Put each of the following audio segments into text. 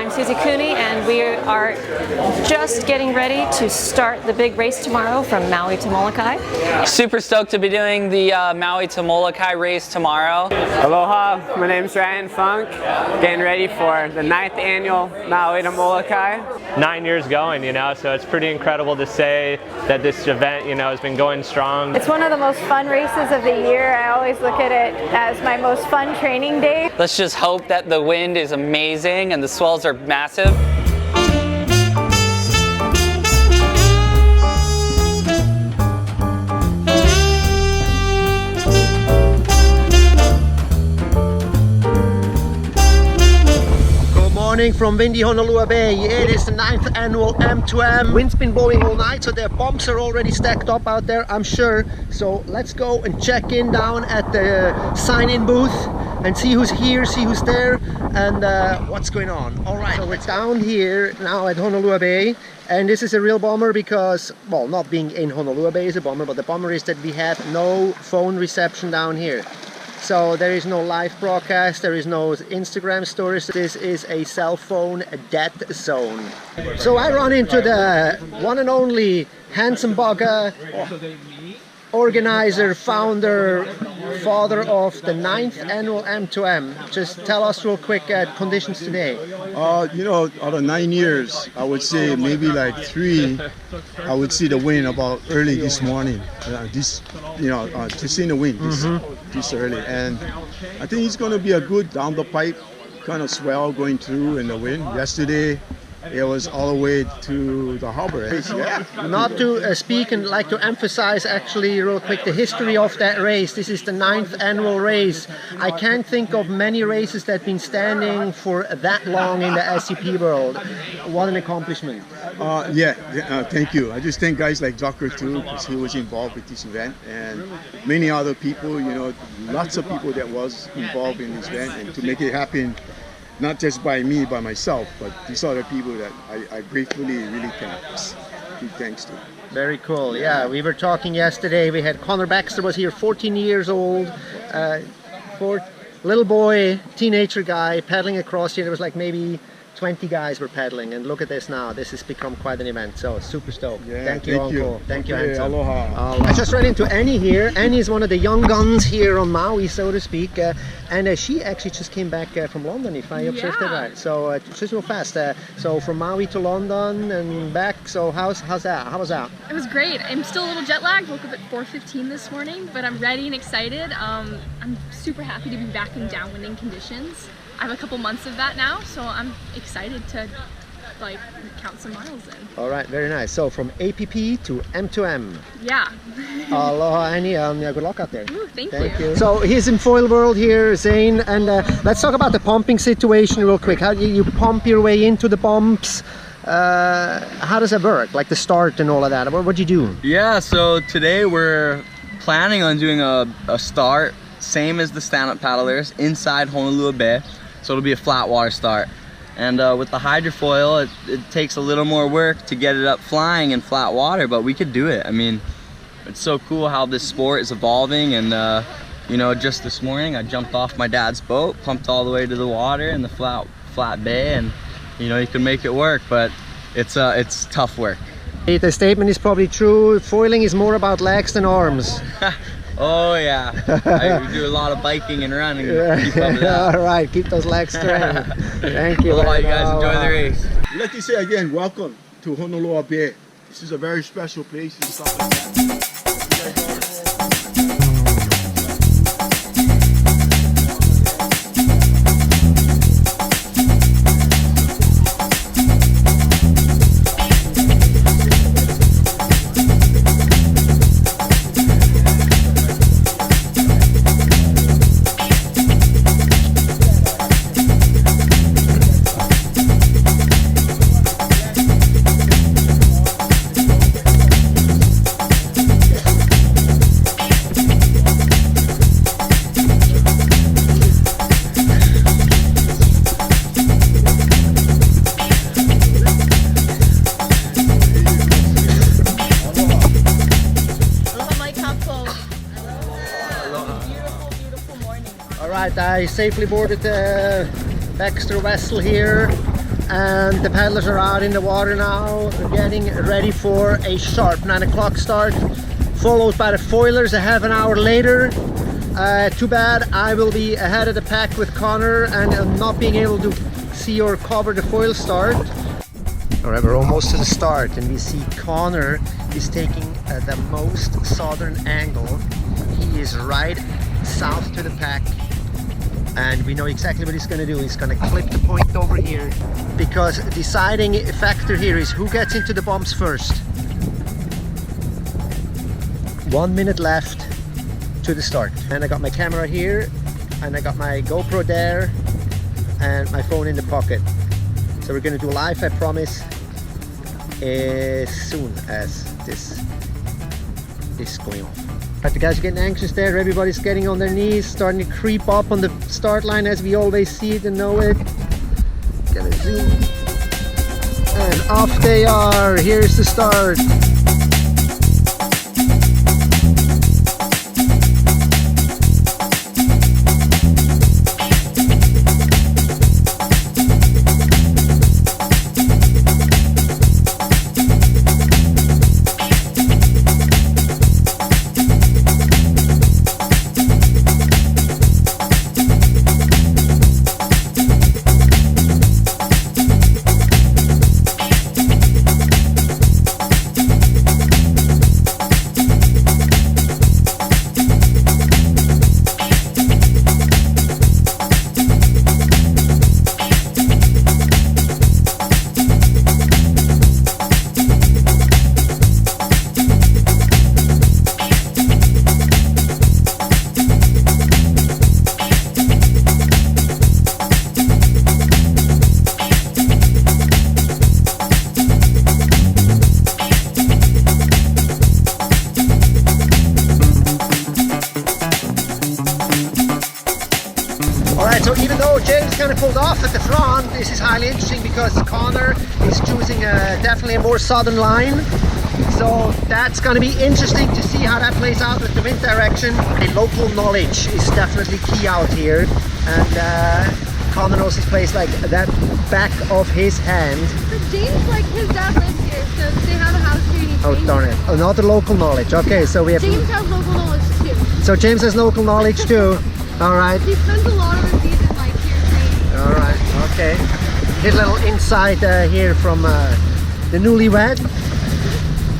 I'm Susie Cooney, and we are just getting ready to start the big race tomorrow from Maui to Molokai. Super stoked to be doing the Maui to Molokai race tomorrow. Aloha, my name's Ryan Funk, getting ready for the 9th annual Maui to Molokai. 9 years going, you know, so it's pretty incredible to say that this event, you know, has been going strong. It's one of the most fun races of the year. I always look at it as my most fun training day. Let's just hope that the wind is amazing and the swells are massive. Morning from windy Honolulu Bay. It is the 9th annual M2M. Wind's been blowing all night, so their bombs are already stacked up out there, I'm sure. So let's go and check in down at the sign-in booth and see who's here, see who's there, and what's going on. All right, so we're down here now at Honolulu Bay, and this is a real bummer because, well, not being in Honolulu Bay is a bummer, but the bummer is that we have no phone reception down here. So there is no live broadcast, there is no Instagram stories. This is a cell phone dead zone. So I run into the one and only handsome bugger, organizer, founder, father of the 9th annual M2M. Just tell us real quick conditions today. You know, out of 9 years, I would say maybe like 3, I would see the wind about early this morning. To see the wind this early. And I think it's going to be a good down the pipe kind of swell going through in the wind. Yesterday, it was all the way to the harbor. Yeah. Not to speak and like to emphasize actually real quick the history of that race. This is the 9th annual race. I can't think of many races that have been standing for that long in the SUP world. What an accomplishment. Thank you. I just thank guys like Jucker too, because he was involved with this event, and many other people, you know, lots of people that was involved in this event, and to make it happen not just by me, by myself, but these other people that I gratefully really give thanks to. Very cool. Yeah, we were talking yesterday. We had Connor Baxter was here, 14 years old, little boy, teenager guy paddling across here. There was like maybe 20 guys were paddling, and look at this now. This has become quite an event. So super stoked. Yeah, thank you, Uncle. Thank you, handsome. Aloha. I just ran into Annie here. Annie is one of the young guns here on Maui, so to speak, and she actually just came back from London, if I observed that right. So just real fast. So from Maui to London and back. So how's that? How was that? It was great. I'm still a little jet lagged. Woke up at 4:15 this morning, but I'm ready and excited. I'm super happy to be back in downwinding conditions. I have a couple months of that now, so I'm excited to like count some miles in. All right, very nice. So from APP to M2M. Yeah. Aloha, Annie. Good luck out there. Ooh, thank you. So he's in foil world here, Zane, and let's talk about the pumping situation real quick. How do you pump your way into the bumps? How does that work? Like the start and all of that. What do you do? Yeah, so today we're planning on doing a start, same as the stand-up paddlers, inside Honolulu Bay. So it'll be a flat water start. And with the hydrofoil, it takes a little more work to get it up flying in flat water, but we could do it. I mean, it's so cool how this sport is evolving, and you know, just this morning I jumped off my dad's boat, pumped all the way to the water in the flat bay, and you know, you can make it work, but it's tough work. The statement is probably true. Foiling is more about legs than arms. Oh yeah, I do a lot of biking and running. To keep up with that. All right, keep those legs straight. Thank you. Aloha, you guys. Enjoy the race. I'd like to say again, welcome to Honolulu Bay. This is a very special place and stuff like that. I safely boarded the Baxter vessel here. and the paddlers are out in the water now, getting ready for a sharp 9 o'clock start, followed by the foilers a half an hour later. Too bad I will be ahead of the pack with Connor and not being able to see or cover the foil start. Alright, we're almost to the start and we see Connor is taking the most southern angle. He is right south to the pack and we know exactly what he's going to do. He's going to clip the point over here because the deciding factor here is who gets into the bumps first. 1 minute left to the start. And I got my camera here and I got my GoPro there and my phone in the pocket. So we're going to do live, I promise, as soon as this is going off. Right, the guys are getting anxious there. Everybody's getting on their knees, starting to creep up on the start line as we always see it and know it. Gonna zoom. And off they are. Here's the start. So even though James kind of pulled off at the front, this is highly interesting because Connor is choosing definitely a more southern line. So that's going to be interesting to see how that plays out with the wind direction. The local knowledge is definitely key out here. And Connor knows his place like that back of his hand. But James, like his dad lives here, so they have a house here. Oh darn it, another local knowledge. Okay, so we have... James has local knowledge too. So James has local knowledge too. Alright. He spends a lot of the season like here training. Alright, okay. Here's a little insight here from the newlywed.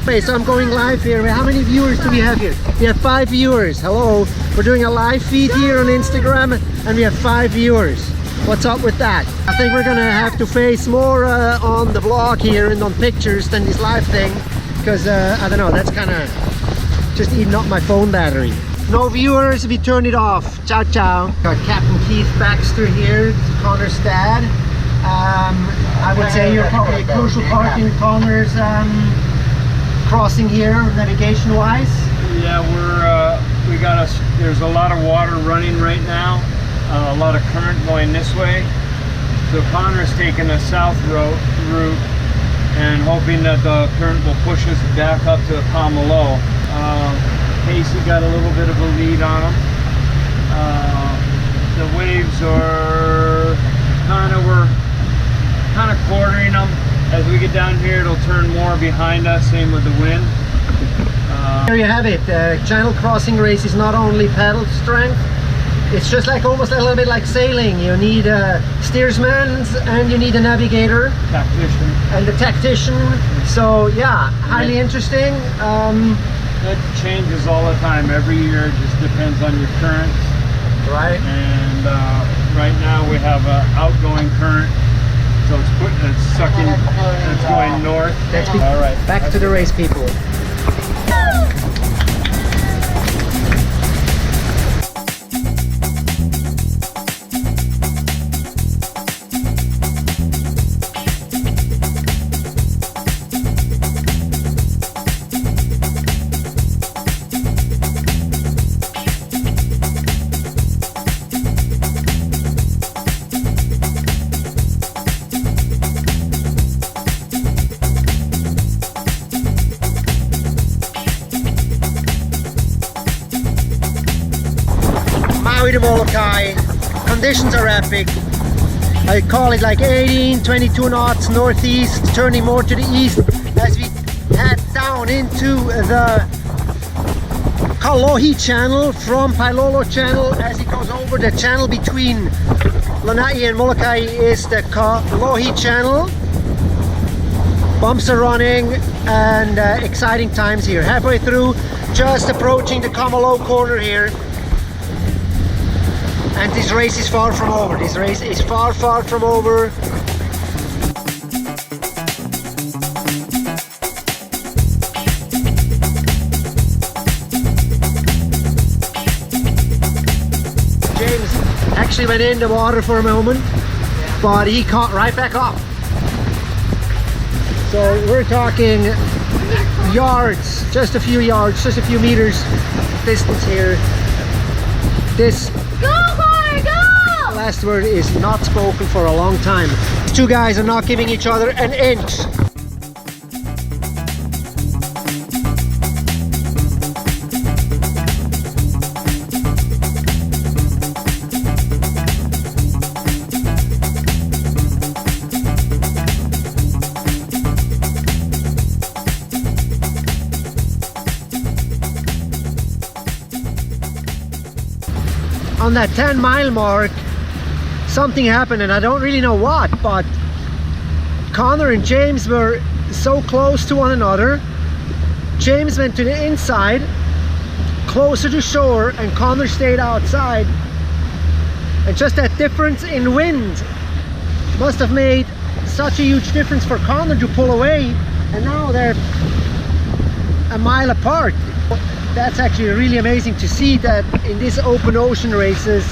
Okay, so I'm going live here. How many viewers do we have here? We have 5 viewers. Hello. We're doing a live feed here on Instagram and we have 5 viewers. What's up with that? I think we're gonna have to face more on the vlog here and on pictures than this live thing because I don't know, that's kind of just eating up my phone battery. No viewers, we turn it off. Ciao, ciao. Got Captain Keith Baxter here, Connor's dad. I would say you're probably a crucial part in Connor's crossing here, navigation-wise. Yeah, there's a lot of water running right now, a lot of current going this way. So Connor's taking a south route and hoping that the current will push us back up to Pailolo. Casey got a little bit of a lead on him. The waves are we're kind of quartering them. As we get down here, it'll turn more behind us, same with the wind. There you have it. Channel crossing race is not only paddle strength, it's just like almost a little bit like sailing. You need a steersman and you need a navigator. Tactician. And the tactician. So yeah, highly interesting. It changes all the time. Every year it just depends on your currents. Right. And right now we have an outgoing current. So it's sucking, it's going north. All right. Back to the race, people. Maui2Molokai, conditions are epic. I call it like 18, 22 knots northeast, turning more to the east as we head down into the HAWAI'I Channel from Pailolo Channel. As it goes over the channel between Lanai and Molokai is the HAWAI'I Channel. Bumps are running and exciting times here. Halfway through, just approaching the Kamalo corner here. And this race is far from over. This race is far, far from over. James actually went in the water for a moment, but he caught right back up. So we're talking yards, just a few yards, just a few meters distance here. This last word is not spoken for a long time. These two guys are not giving each other an inch. On that 10-mile mark, something happened and I don't really know what, but Connor and James were so close to one another. James went to the inside, closer to shore, and Connor stayed outside. And just that difference in wind must have made such a huge difference for Connor to pull away, and now they're a mile apart. That's actually really amazing to see that in these open ocean races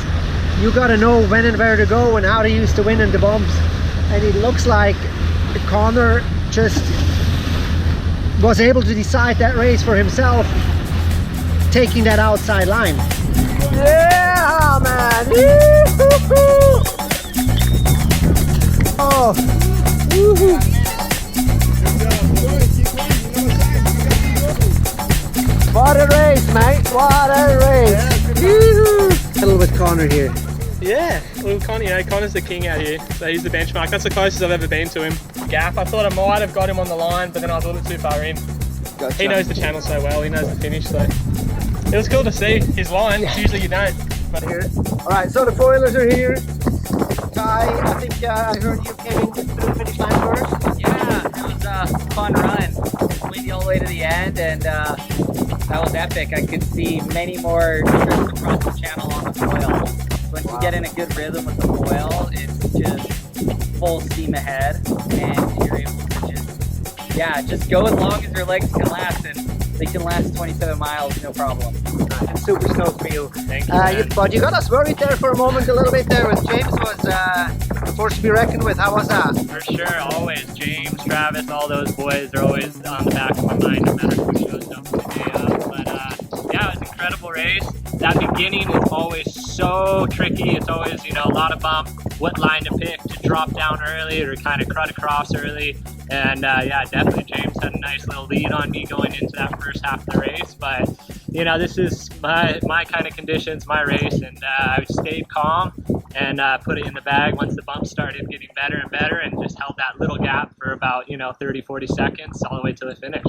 you gotta know when and where to go and how to use the wind and the bumps. And it looks like Connor just was able to decide that race for himself, taking that outside line. Yeah, man! Oh! Woohoo! What a race, mate! What a race! Little with Connor here. Yeah, little Connor, you know, Connor's the king out here, so he's the benchmark. That's the closest I've ever been to him. Gaff, I thought I might have got him on the line, but then I was a little too far in. Gotcha. He knows the channel so well, he knows the finish, so it was cool to see his line. Usually you don't. But here. Alright, so the foilers are here. Kai, I think I heard you came in through the finish line first. Yeah, it was a fun run. Windy all the way to the end, and that was epic. I could see many more trips across the channel on the foil. Once you get in a good rhythm with the foil, it's just full steam ahead, and you're able to just go as long as your legs can last, and they can last 27 miles, no problem. I'm super stoked for you. Thank you, but you got us worried there for a moment, a little bit there with James. Was a force to be reckoned with. How was that? For sure, always. James, Travis, all those boys are always on the back of my mind, no matter who shows up the day up. But yeah, it was an incredible race. That beginning is always so tricky. It's always, you know, a lot of bump, what line to pick to drop down early or kind of crud across early. And yeah, definitely James had a nice little lead on me going into that first half of the race. But, you know, this is my kind of conditions, my race. And I stayed calm and put it in the bag once the bumps started getting better and better, and just held that little gap for about, you know, 30-40 seconds all the way to the finish.